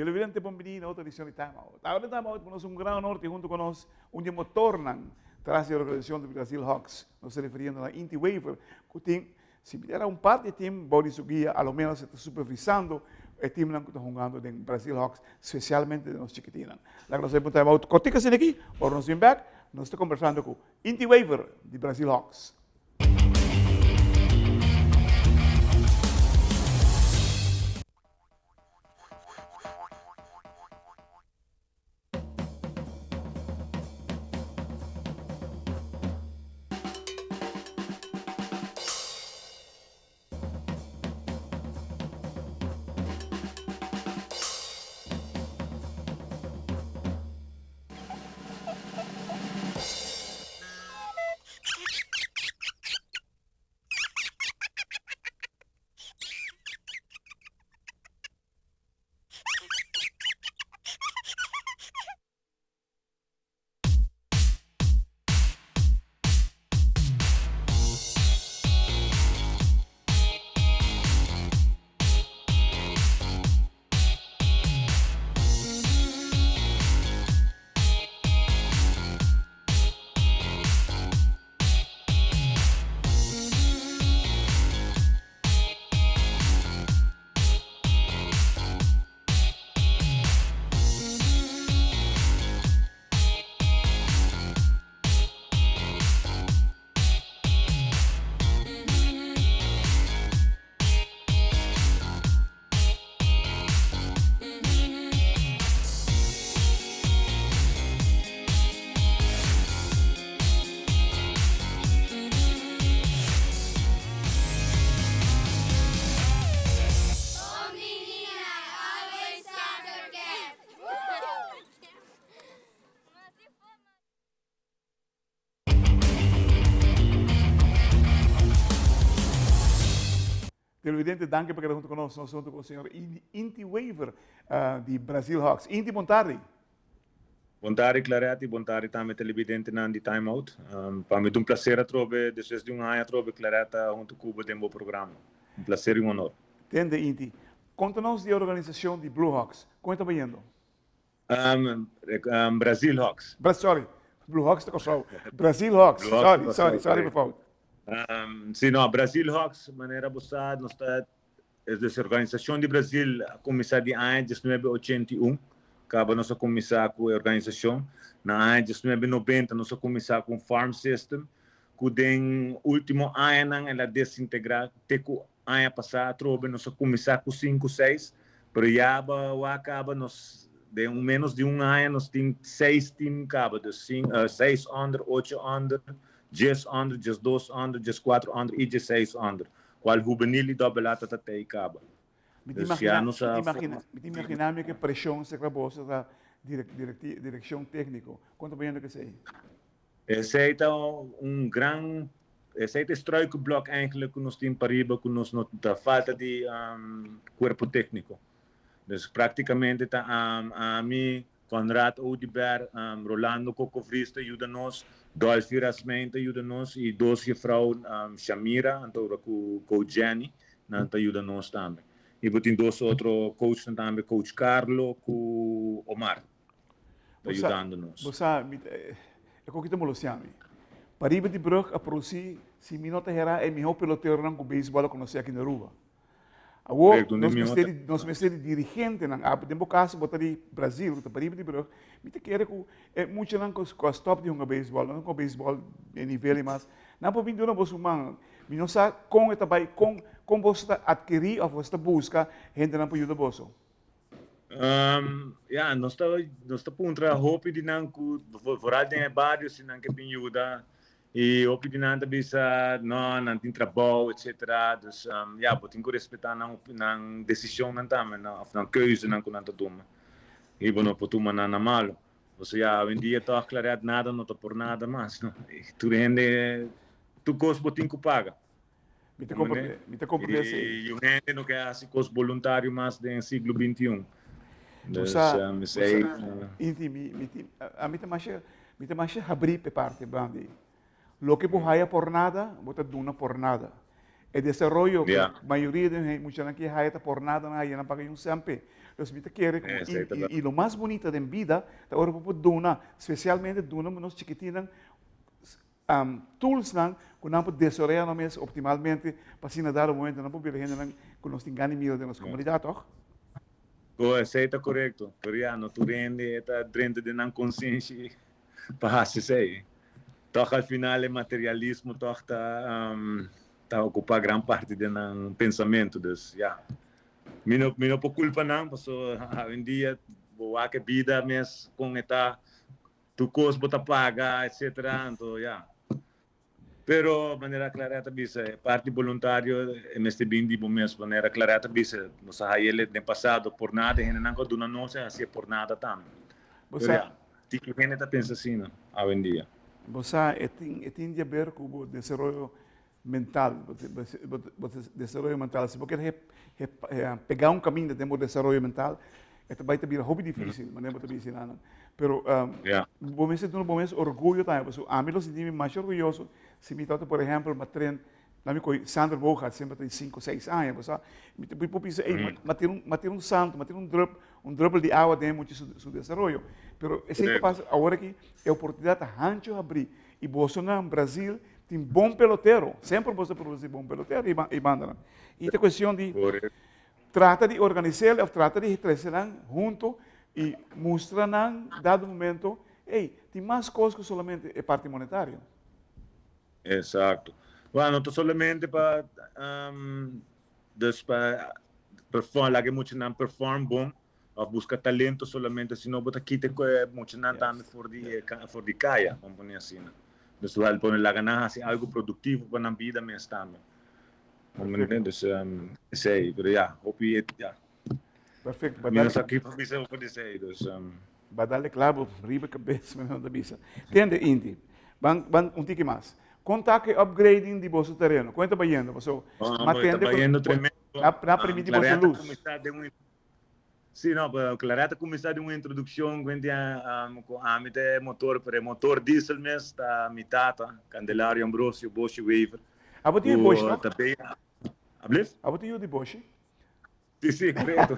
Televidente Bombini, otra edición de Time Out. Ahora Time Out, es un gran honor que junto con nosotros, un día tornan tras la organización de Brasil Hawks, nos refiriendo a Inti Waiver, que tem, se era parte do time, body su guia, a lo menos está supervisando o time que está jugando en Brasil Hawks, especialmente de los chiquitinos. La que nos hemos Time Out, cortica sin aquí, ahora nos viene back, nos está conversando con Inti Waiver de Brasil Hawks. Televidente, danke per junto con nosotros, junto con el señor Inti Waiver de Brasil Hawks. Inti, buon tardi. Buon tardi Claretti, buon tardi também televidente na di Time Out. Para mim é um prazer trobe depois de ano trobe Clareta junto com o tempo programa. Um prazer e um honor. Entende, Inti. Conta-nos da organização de Blue Hawks. Como está indo? Brasil Hawks. Sorry, Blue Hawks está com Brasil Hawks. Sorry, por favor. Sim, não, Brasil Hawks, maneira boa, nós está essa organização de Brasil começou de ano de 1981. Acaba nossa começar com a organização. Na ano de 1990, nós começamos com o Farm System, que tem último ano ela desintegrar, até que o ano passado, nós começamos com 5, 6, mas já acaba, nós, de menos de um ano, nós temos 6 times, 6 under, 8 under, 10 under, 12 under, 4 under e 16 under. Qual juvenil e doblata até acaba. Me imagina que pressão se acabou da direção técnica. Quanto bem que sei? Esse é esse é histórico bloco eigenlijk que nós temos para riba, que nós não falta de corpo técnico. Dus praticamente tá a mim Conrad Oudibert, Rolando Cocovrista ajuda-nos, Dolphy Rasmenta ajuda-nos e dois vrouw Shamira, então com Jenny, ajuda-nos também. E tem dois outros coaches também, coach Carlo, com Omar, ajudando-nos. Você sabe, é o que estamos falando. Para ir de Brug a produzir, se me nota era é melhor peloteiro com beisebol que nós aqui na rua. Agora, nós mestres dirigentes, no caso, botar de Brasil, para ir de Brug, me te quer que muito não com a stop de beisebol, não com beisebol em nível mais, não para vir de uma bolsa me não sabe como está vai com você adquirir ou você busca gente não para ajudar você. Nós está puntra hope de não que vooral tem vários se não que tem ajuda e hope de não bisa não tem trabalho etc. Dus tem que respeitar não decisão não também não keuze não que não toma e não pode tomar nada malo. Você hoje em dia está clareado nada não está por nada mais não. Tu rende tu custo tem que pagar. Me te compreende. E o gente não quer assim custo voluntário mais do século XXI. A mim te mais abrir parte bandi. Lo que você por nada, você duna por nada. El desarrollo, la mayoría de gente, mucha gente que por nada, no paga un sampe. Los vida quiere, y lo más bonito de vida, ahora por dona, especialmente dona unos chiquitinos, tools que não pode desarrollar optimalmente para se dar o momento não pode gente que nós tengamos medo da nossa comunidade, toch? Isso está correto. Coreano, tu rende, está dentro de uma consciência para se toch al final o materialismo toch está ocupa gran parte de um pensamento, dus ja. Mino por culpa não, porque hoje em dia boa que vida mes com eta tu costo bota paga, etc. Então, ja. Pero maneira clara bisa parte voluntário neste bem de momento maneira clara bisa nos ele no passado por nada e não do não nossa assim por nada também. Você tipo gente está pensa assim, hoje em dia. Você tem de ver com o desenvolvimento mental, desenvolvimento mental. Se você pegar caminho de desenvolvimento mental, vai ter hobby difícil, mas não vai ter ensinando. Pero vou me sentir orgulho também, porque a mim eu senti mais orgulhoso se me toca, por exemplo, uma treino, lá me coi Sandra Boga sempre tem 5, 6 anos, você depois pensa, matar santo, matar drop de água tem muito seu desenvolvimento. Pero esse que passa agora que é a oportunidade de abrir e Bolsonaro no Brasil tem bom peloteiro, sempre você produzir bom peloteiro e banda. E a questão de trata de organizar, trata de trazer junto e mostrar dado momento, tem mais coisas que somente a parte monetária. Exato. Bueno, não somente para perform, lá que muito não perform bom, ou buscar talento somente, senão botar aqui tem muito não também for de caia, vamos dizer assim. Então, vai pôr lá ganhar assim algo produtivo para a vida mesmo também. Vamos entender, sei, mas já, hope já. Perfeito. Minhas aqui para bisa para dizer, então. Badale claro, riba cabeça, mas não da bisa. Entende, Inti? Van tique mais. Conta que upgrading de vosso terreno. Quanto está indo? Você matende tremendo. Na permite você luz. Sim, não, Clareta começar de uma introdução com a motor diesel mesmo, está mitata, Candelário Ambrosio, Bosch Waver. A botinha de Bosch, não? A botinha de Bosch? Sim, correto.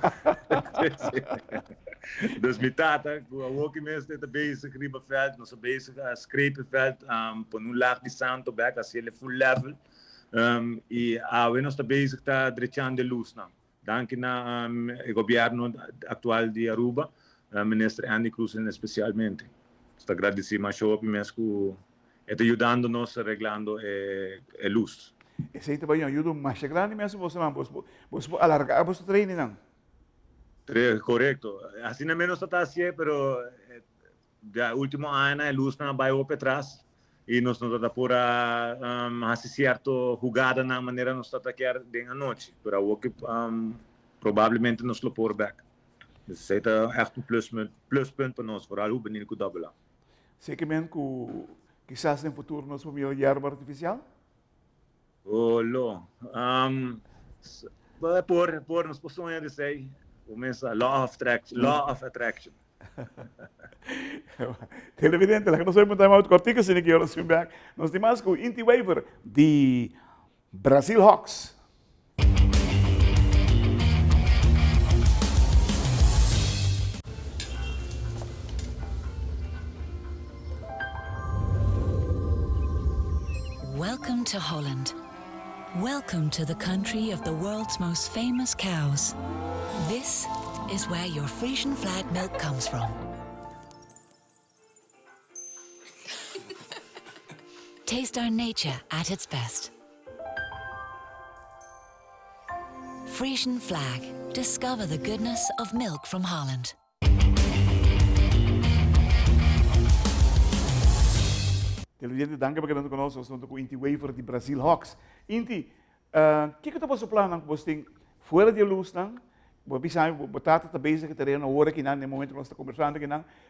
Dus mitata, ook in mensen dat bezig ribbenveld, nog zo bezig scrapenveld, voor een laag die santo back, als je full level. E we nog bezig tá direção de luz, não. Dank na o governo atual de Aruba, ministro Andy Cruz especialmente. Está agradecido mais show mesmo que está ajudando-nos arreglando a luz. Esse aí também ajuda mais grande mesmo você alargar você treino não. Correcto. Assim não menos está assim, pero da último ano a luz não vai para trás e nós não está por certo jogada na maneira nós está quer de a noite, pero o que provavelmente nos lo por back. Isso é echt pluspunt para nós, vooral hoe benieuwd dat belang. Segmento que quizás no futuro nós vamos ver erva artificial? Oh, lo. Por nos posições de sei, começa law of attraction. Televidente, que nós vamos dar uma cortica sem que eu resumo back. Nós temos com Inti Waver de Brazil Hawks. Welcome to Holland. Welcome to the country of the world's most famous cows. This is where your Frisian flag milk comes from. Taste our nature at its best. Frisian flag. Discover the goodness of milk from Holland. Televidente, danke por estar conosco. Nós estamos com Inti Waver de Brazil Hawks. Inti, que é o vosso plano? Você tem fora de luz, não? Você sabe, você está bezig terreno agora que no momento que nós estamos conversando aqui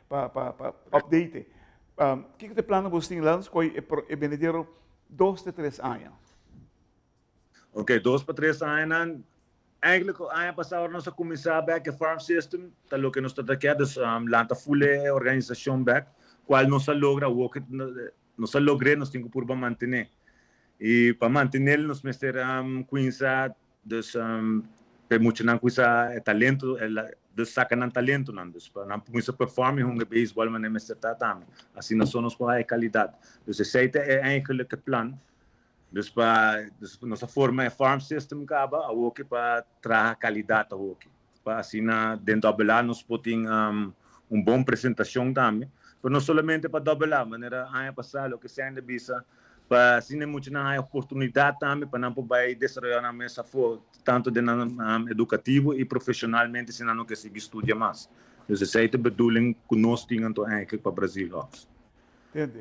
para update. Que é o plano você tem lá? É vendeiro 2 a 3 anos. Ok, 2 para 3 anos. Eigenlijk, ano passado nós começamos back a farm system, talo que nós está aqui, dus lanta full organização back, qual nós logra o que nós logré, nós temos por manter. E para manter nos mestre cuinsa dus per muito não cuisa talento dus sacan talento não dus para não cuisa performing hunge baseball mas mestre tá tam assim nós somos com a qualidade dus esse é eigenlijk het plan dus para nossa forma é farm system acaba a hockey para trazer qualidade a hockey para assim na dentro do lá nos poting bom apresentação também mas não somente para dobrar maneira a passar o que se ainda bisa para assim muito na oportunidade também para não poder desenvolver na mesa for tanto de educativo e profissionalmente se não que se estuda mais dus essa é a bedoeling que nós temos eigenlijk para Brasil Hawks.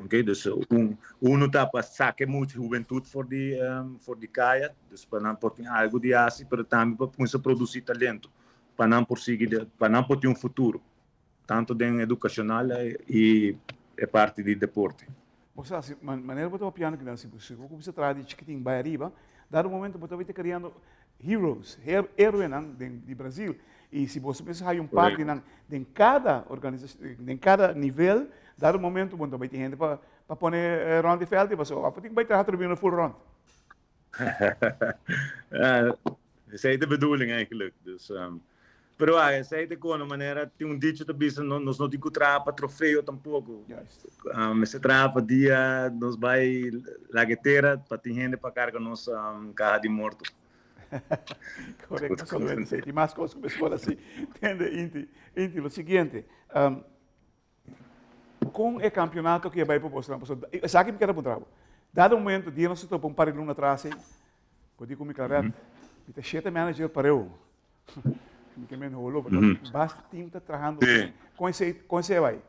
Okay, dus está para sacar muito juventude for de caia, dus para não ter algo de assim, mas também para começar a produzir talento, para não prosseguir, para não ter futuro, tanto de educacional e parte de deporte. Você sabe, maneira que eu piano que não se possível, como você traz de chiquitinho vai arriba, dado momento você vai ter criando heroes, heróis de Brasil, e se você pensar em parte em cada organização, em cada nível, dado momento você vai ter gente para pôr round de veld, você vai ter atribuir full round. Essa é a bedoeling eigenlijk, dus. Pero essa é de maneira tem dicho também nós não temos para troféu tampouco. Se trava dia nos vai lagueteira para ter gente para carregar nossa carro de morto. Correcto, solamente. E mais coisas que você assim. Entende? Inti, o seguinte, com o campeonato que vai proporcionar, sabe que era para o dado momento, dia nós estamos para ir atrás, pode comer claro, e cheta manager para eu. Que me enrolou, basta time está trabalhando com esse vai.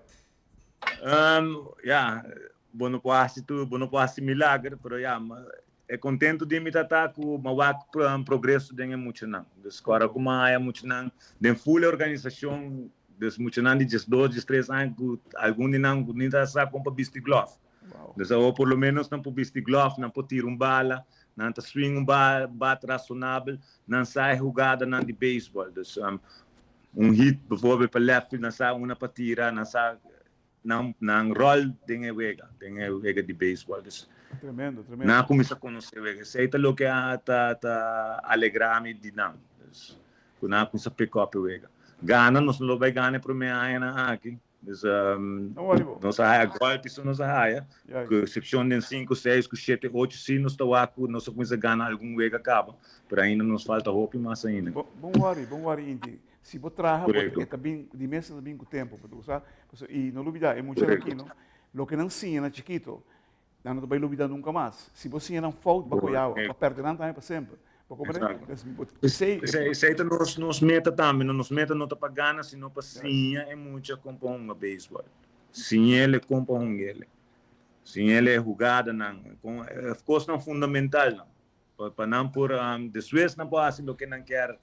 Não posso milagre, mas é contente de me estar com um progresso de muito não. Agora como há muito não, de full organização, de muito não de 2, 3 anos, algum de não nem sabe como vestir glove. Então, por lo menos não pode vestir glove, não pode tirar bala. Não tá swing bate razonável, não sai jogada não de beisebol, então hit, bijvoorbeeld para left, não sai uma para tirar, não sai não roll tem vega de beisebol, tremendo. Não começa a conhecer vega, sei o que tá alegrame de não, não começa a pick up vega, gana nós não vai ganhar para mim ainda aqui. Dus nossa raia golpe isso nossa raia que exceção de 5, 6, 7, 8 sim nós está aqui nós começa a ganhar algum vega acaba para ainda nos falta roupa mais ainda bom worry Inti se você trabalha porque também de mês também com tempo sabe e não duvida é muito aqui não lo que não ensina chiquito não vai duvidar nunca mais se você não falta para perder não para sempre. Aceita nos meta também, nos meta não para ganhar, sino para sim é muito compor um beisebol. Sim ele compor ele. Sim ele é jogada não, coisa não fundamental não. Para não por depois não pode fazer o que não quer,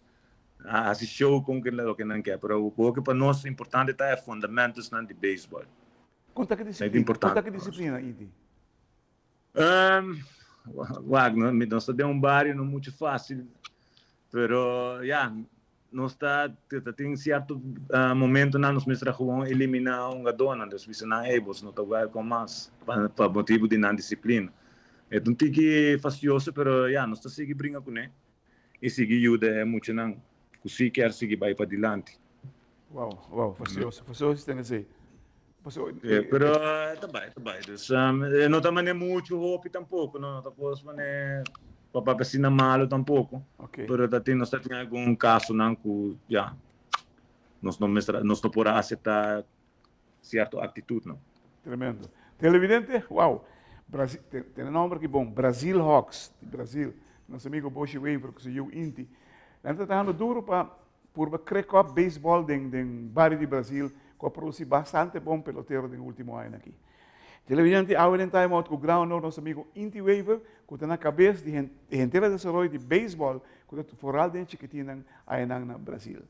assistir o que não quer, pero o que para nós é importante é fundamentos não de beisebol. Quanto que disciplina, Inti? Wagner, nós temos barrio não muito fácil, pero nós tem certo momento nós mesmo vamos eliminar dona, depois não é bom, não está com mais para motivo de não disciplina. Então tem que fastidioso, pero nós está seguir brinca com ele e seguir ajuda é muito não, se quer seguir vai para adiante. Wow, fastidioso tem que ser. Pero também. Não também é muito roupa tampouco, não depois mané para piscina malo tampouco. Pero nós temos algum caso não que nós não por aceitar certa atitude não. Tremendo. Televidente, Brasil tem nome aqui bom, Brasil Hawks, de Brasil. Nosso amigo Boshi Weaver que se chama Inti. Ele está dando duro para criar beisebol em barrio de Brasil. Que produz bastante bom peloteiro no último ano aqui. Televidente, agora estamos com o ground nosso amigo Inti Weaver, que está na cabeça de gente de desenvolvimento de beisebol, que está foral de chiquitinho aí no Brasil.